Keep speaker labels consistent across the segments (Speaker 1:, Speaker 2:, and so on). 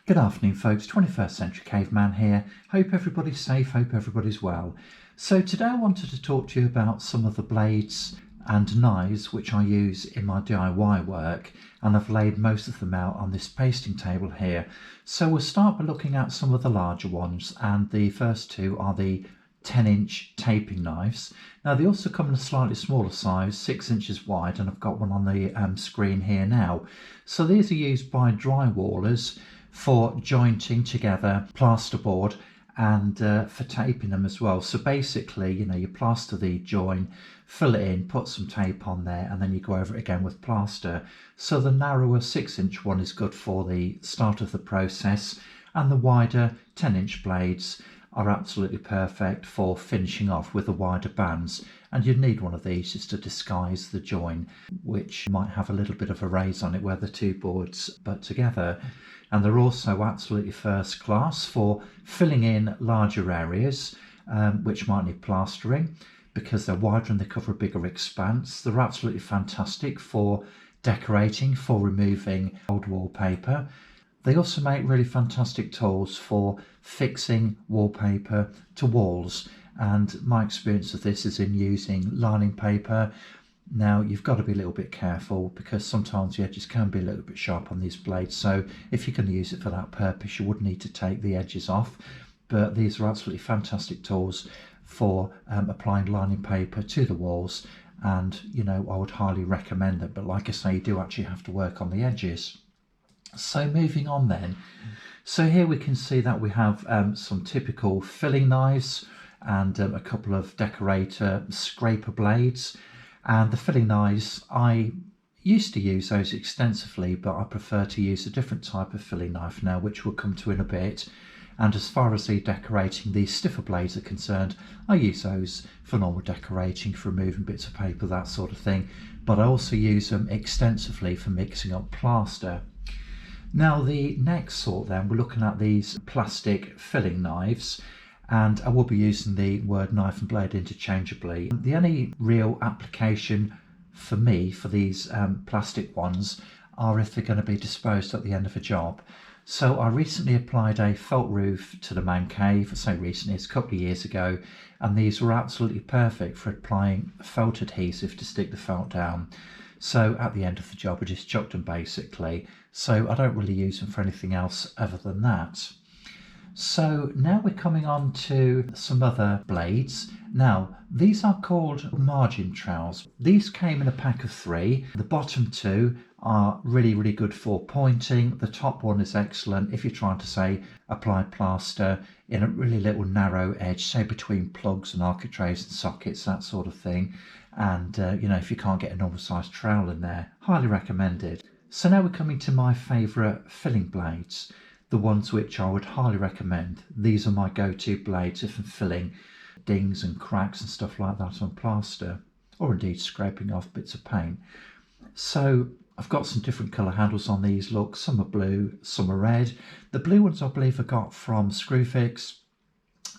Speaker 1: Good afternoon folks, 21st Century Caveman here. Hope everybody's safe, hope everybody's well. So today I wanted to talk to you about some of the blades and knives which I use in my DIY work, and I've laid most of them out on this pasting table here. So we'll start by looking at some of the larger ones, and the first two are the 10-inch taping knives. Now they also come in a slightly smaller size, 6 inches wide, and I've got one on the screen here now. So these are used by drywallers for jointing together plasterboard and for taping them as well. So basically, you plaster the join, fill it in, put some tape on there, and then you go over it again with plaster. So the narrower 6-inch one is good for the start of the process, and the wider 10-inch blades are absolutely perfect for finishing off with the wider bands. And you'd need one of these just to disguise the join, which might have a little bit of a raise on it where the two boards butt together. And they're also absolutely first class for filling in larger areas which might need plastering, because they're wider and they cover a bigger expanse. They're absolutely fantastic for decorating, for removing old wallpaper. They also make really fantastic tools for fixing wallpaper to walls, and my experience of this is in using lining paper. Now you've got to be a little bit careful because sometimes the edges can be a little bit sharp on these blades, so if you're going to use it for that purpose you would need to take the edges off. But these are absolutely fantastic tools for applying lining paper to the walls, and I would highly recommend them. But like I say, you do actually have to work on the edges. So moving on then, so here we can see that we have some typical filling knives and a couple of decorator scraper blades. And the filling knives, I used to use those extensively, but I prefer to use a different type of filling knife now, which we'll come to in a bit. And as far as the decorating, the stiffer blades are concerned, I use those for normal decorating, for removing bits of paper, that sort of thing. But I also use them extensively for mixing up plaster. Now the next sort then, we're looking at these plastic filling knives, and I will be using the word knife and blade interchangeably. The only real application for me for these plastic ones are if they're going to be disposed at the end of a job. So I recently applied a felt roof to the man cave. I say recently, it's a couple of years ago, and these were absolutely perfect for applying felt adhesive to stick the felt down. So at the end of the job I just chucked them basically, so I don't really use them for anything else other than that. So now we're coming on to some other blades. Now these are called margin trowels. These came in a pack of 3. The bottom 2 are really good for pointing. The top one is excellent if you're trying to say apply plaster in a really little narrow edge, say between plugs and architraves and sockets, that sort of thing. And if you can't get a normal sized trowel in there, highly recommended. So now we're coming to my favourite filling blades, the ones which I would highly recommend. These are my go-to blades if I'm filling dings and cracks and stuff like that on plaster, or indeed scraping off bits of paint. So I've got some different colour handles on these. Look, some are blue, some are red. The blue ones I believe I got from Screwfix,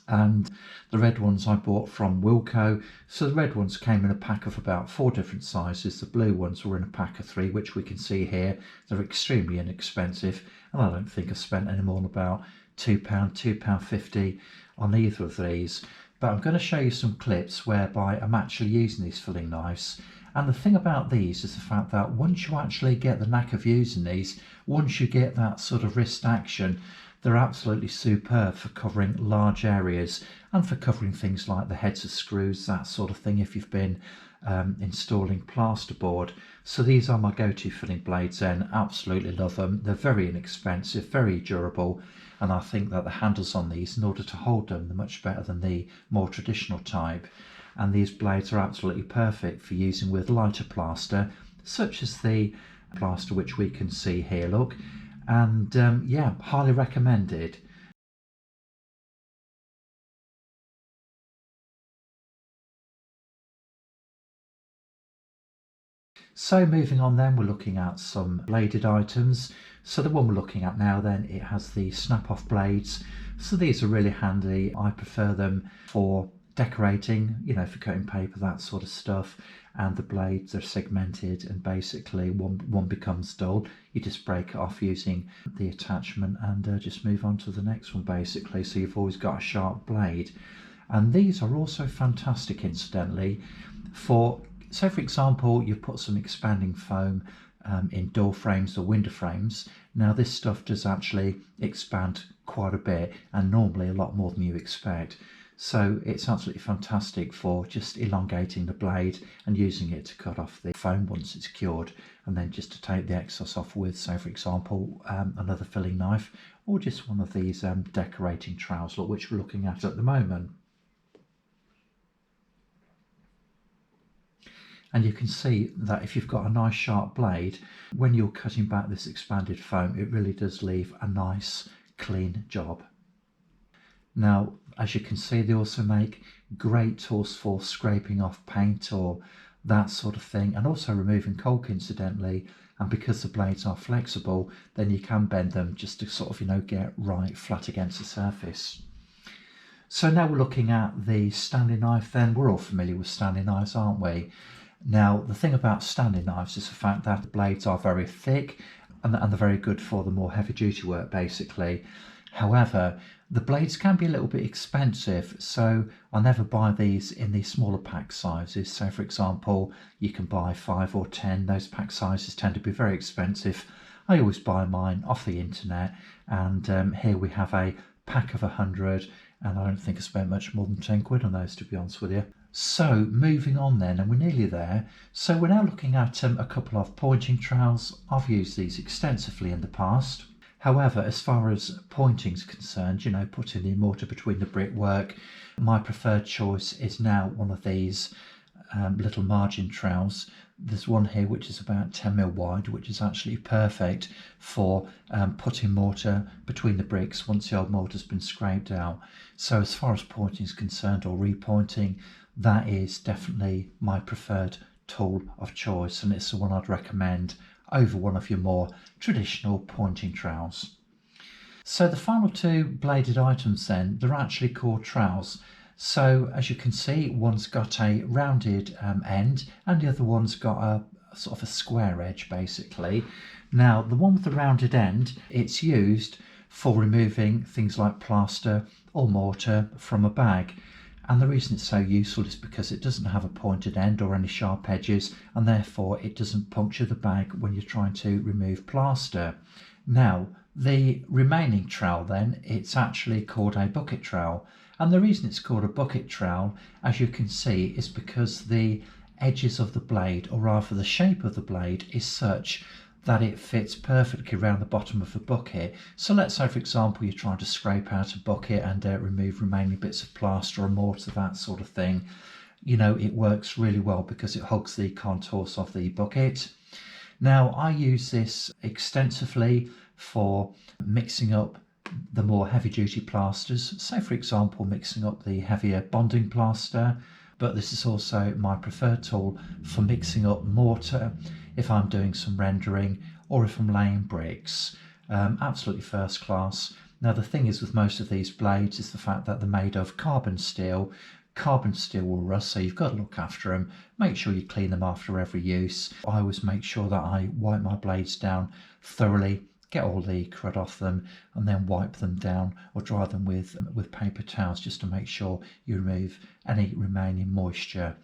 Speaker 1: and the red ones I bought from Wilko. So the red ones came in a pack of about 4 different sizes. The blue ones were in a pack of 3, which we can see here. They're extremely inexpensive, and I don't think I spent any more than about £2, £2.50 on either of these. But I'm going to show you some clips whereby I'm actually using these filling knives. And the thing about these is the fact that once you actually get the knack of using these, once you get that sort of wrist action, they're absolutely superb for covering large areas and for covering things like the heads of screws, that sort of thing, if you've been installing plasterboard. So these are my go-to filling blades then. Absolutely love them. They're very inexpensive, very durable, and I think that the handles on these, in order to hold them, they're much better than the more traditional type. And these blades are absolutely perfect for using with lighter plaster, such as the plaster which we can see here, look. And yeah, highly recommended. So moving on then, we're looking at some bladed items. So the one we're looking at now then, it has the snap-off blades. So these are really handy. I prefer them for decorating, for cutting paper, that sort of stuff. and the blades are segmented, and basically one becomes dull. You just break it off using the attachment and just move on to the next one basically, so you've always got a sharp blade. And these are also fantastic, incidentally, for, so for example, you've put some expanding foam in door frames or window frames. Now this stuff does actually expand quite a bit, and normally a lot more than you expect. So it's absolutely fantastic for just elongating the blade and using it to cut off the foam once it's cured, and then just to take the excess off with, say for example, another filling knife, or just one of these decorating trowels, which we're looking at the moment. And you can see that if you've got a nice sharp blade, when you're cutting back this expanded foam, it really does leave a nice clean job. Now, as you can see, they also make great tools for scraping off paint or that sort of thing, and also removing caulk, incidentally. And because the blades are flexible, then you can bend them just to sort of, get right flat against the surface. So now we're looking at the Stanley knife then. We're all familiar with Stanley knives, aren't we? Now, the thing about Stanley knives is the fact that the blades are very thick and they're very good for the more heavy duty work basically. However, the blades can be a little bit expensive, so I never buy these in the smaller pack sizes. So for example, you can buy 5 or 10. Those pack sizes tend to be very expensive. I always buy mine off the internet, and here we have a pack of 100, and I don't think I spent much more than 10 quid on those, to be honest with you. So moving on then, and we're nearly there. So we're now looking at a couple of pointing trowels. I've used these extensively in the past. However, as far as pointing is concerned, putting the mortar between the brickwork, my preferred choice is now one of these little margin trowels. There's one here which is about 10mm wide, which is actually perfect for putting mortar between the bricks once the old mortar's been scraped out. So as far as pointing is concerned, or repointing, that is definitely my preferred tool of choice, and it's the one I'd recommend over one of your more traditional pointing trowels. So the final two bladed items then, they're actually called trowels. So as you can see, one's got a rounded end and the other one's got a sort of a square edge basically. Now the one with the rounded end, it's used for removing things like plaster or mortar from a bag. And the reason it's so useful is because it doesn't have a pointed end or any sharp edges, and therefore it doesn't puncture the bag when you're trying to remove plaster. Now, the remaining trowel then, it's actually called a bucket trowel. And the reason it's called a bucket trowel, as you can see, is because the edges of the blade, or rather the shape of the blade, is such that it fits perfectly around the bottom of the bucket. So let's say, for example, you're trying to scrape out a bucket and remove remaining bits of plaster or mortar, that sort of thing. It works really well because it hugs the contours of the bucket. Now, I use this extensively for mixing up the more heavy duty plasters. Say, for example, mixing up the heavier bonding plaster, but this is also my preferred tool for mixing up mortar if I'm doing some rendering or if I'm laying bricks. Absolutely first class. Now the thing is with most of these blades is the fact that they're made of carbon steel. Carbon steel will rust, so you've got to look after them. Make sure you clean them after every use. I always make sure that I wipe my blades down thoroughly, get all the crud off them, and then wipe them down or dry them with paper towels just to make sure you remove any remaining moisture.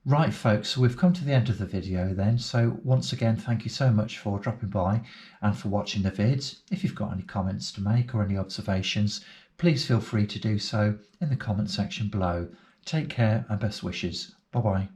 Speaker 1: Right folks, so we've come to the end of the video then, so once again thank you so much for dropping by and for watching the vids. If you've got any comments to make or any observations, please feel free to do so in the comment section below. Take care and best wishes. Bye bye.